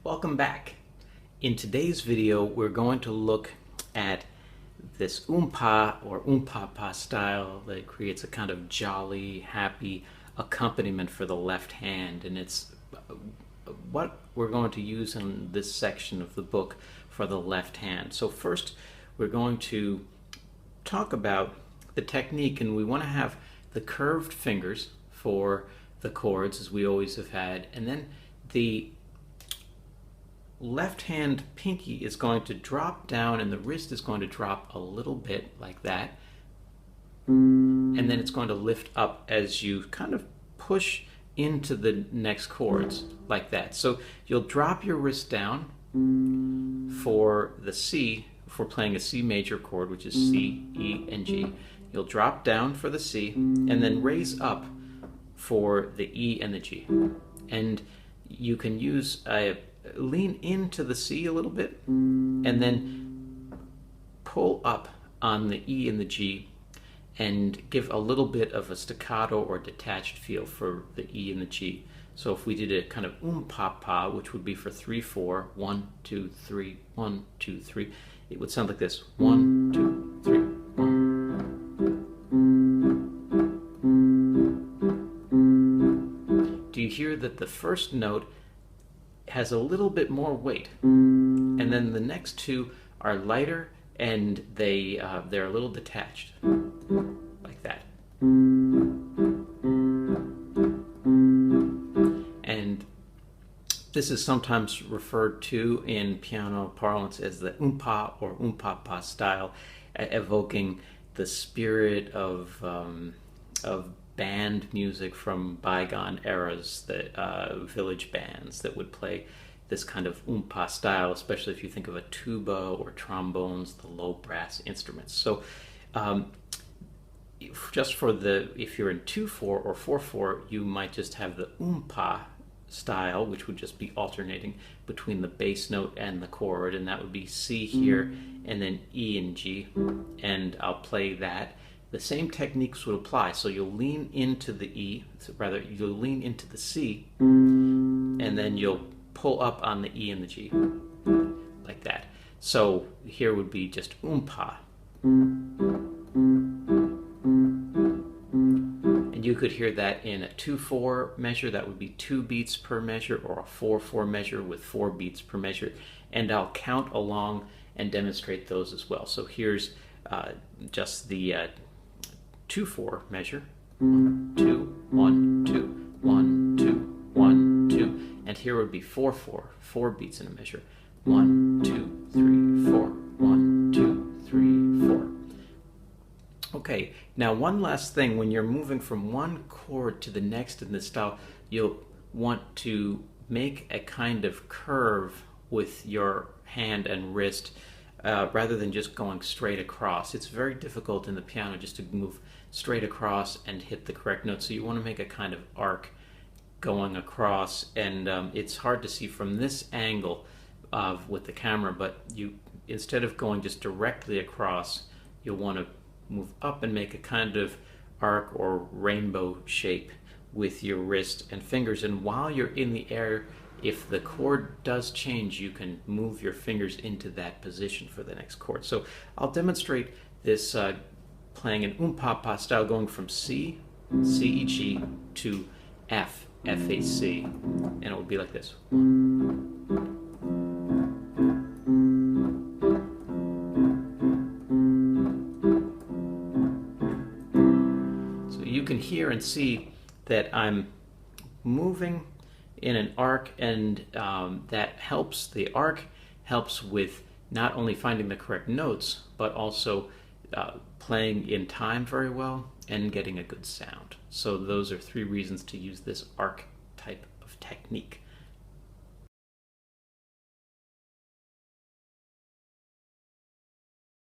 Welcome back. In today's video, we're going to look at this oompa or oompapa style that creates a kind of jolly, happy accompaniment for the left hand, and it's what we're going to use in this section of the book for the left hand. So first, we're going to talk about the technique, and we want to have the curved fingers for the chords as we always have had, and then the left hand pinky is going to drop down and the wrist is going to drop a little bit like that, and then it's going to lift up as you kind of push into the next chords like that. So you'll drop your wrist down for the C, for playing a C major chord, which is C, E, and G. You'll drop down for the C and then raise up for the E and the G. And you can use lean into the C a little bit and then pull up on the E and the G and give a little bit of a staccato or detached feel for the E and the G. So if we did a kind of oompapa, which would be for 3/4, 1, 2, 3, 1, 2, 3, it would sound like this: 1, 2, 3, 1. Do you hear that the first note has a little bit more weight, and then the next two are lighter and they're a little detached, like that. And this is sometimes referred to in piano parlance as the oompa or oompapa style, evoking the spirit of band music from bygone eras, the village bands that would play this kind of oompa style, especially if you think of a tuba or trombones, the low brass instruments. So just for if you're in 2/4 or 4/4, you might just have the oompa style, which would just be alternating between the bass note and the chord, and that would be C here and then E and G, and I'll play that. The same techniques would apply. So you'll lean into the E, rather you'll lean into the C, and then you'll pull up on the E and the G, like that. So here would be just oompa. And you could hear that in a 2/4 measure, that would be 2 beats per measure, or a 4/4 measure with 4 beats per measure. And I'll count along and demonstrate those as well. So here's just the 2/4 measure. 1, 2, 1, 2, 1, 2, 1, 2. And here would be 4/4, 4 beats in a measure. 1, 2, 3, 4. 1, 2, 3, 4. Okay, now one last thing. When you're moving from one chord to the next in this style, you'll want to make a kind of curve with your hand and wrist, rather than just going straight across. It's very difficult in the piano just to move straight across and hit the correct note, so you want to make a kind of arc going across, and it's hard to see from this angle with the camera, but instead of going just directly across, you'll want to move up and make a kind of arc or rainbow shape with your wrist and fingers, and while you're in the air, if the chord does change, you can move your fingers into that position for the next chord. So I'll demonstrate this playing an oompapa style, going from C, C, E, G to F, F, A, C, and it will be like this. So you can hear and see that I'm moving in an arc, and that helps. The arc helps with not only finding the correct notes, but also playing in time very well and getting a good sound. So those are 3 reasons to use this arc type of technique.